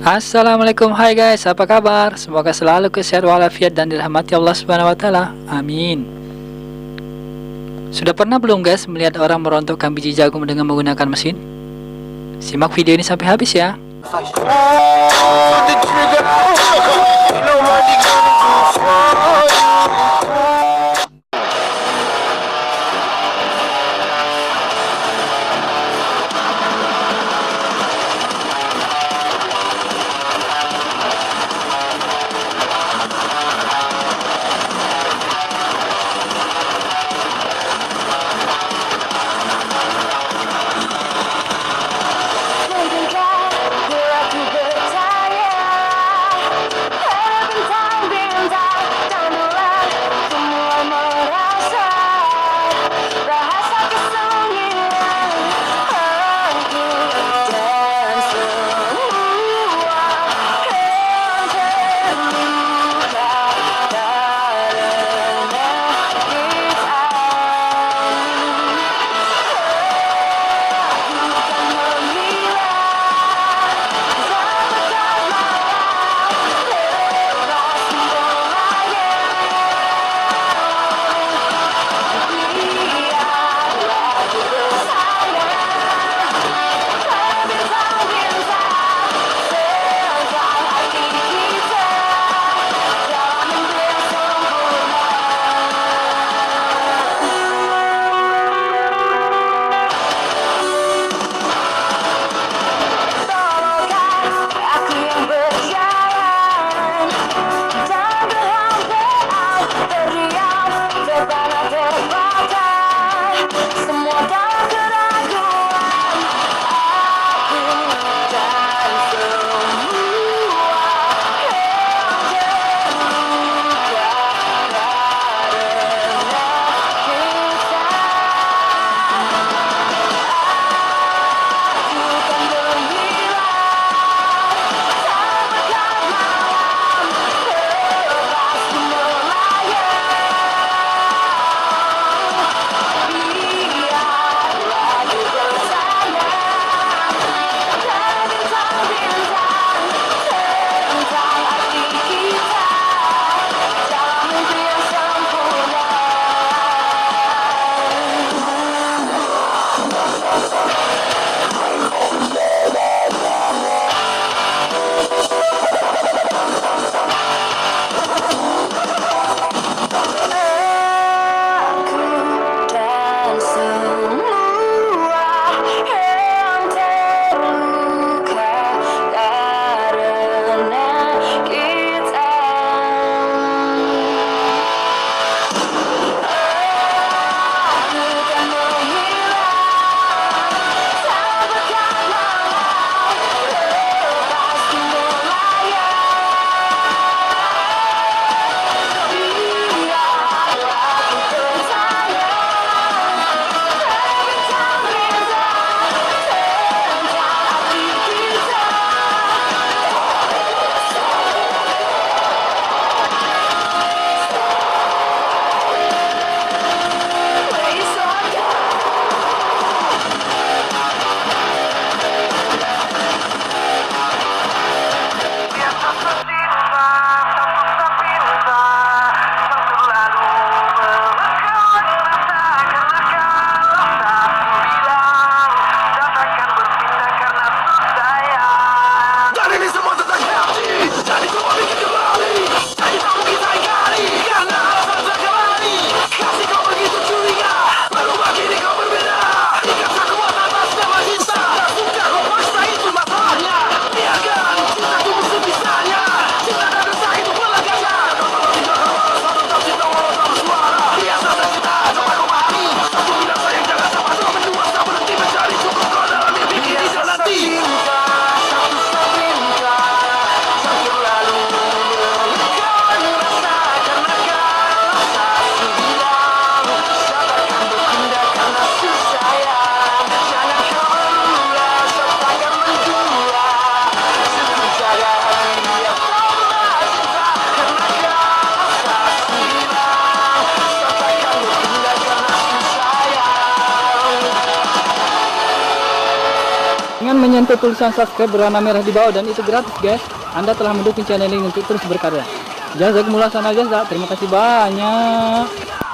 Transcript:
Assalamualaikum, hai guys, apa kabar? Semoga selalu sehat walafiat dan dirahmati Allah Subhanahu wa taala. Amin. Sudah pernah belum guys melihat orang merontokkan biji jagung dengan menggunakan mesin? Simak video ini sampai habis ya. menyentuh tulisan subscribe berwarna merah di bawah, dan itu gratis guys. Anda telah mendukung channel ini untuk terus berkarya. Jazakumullah sana jasa. Terima kasih banyak.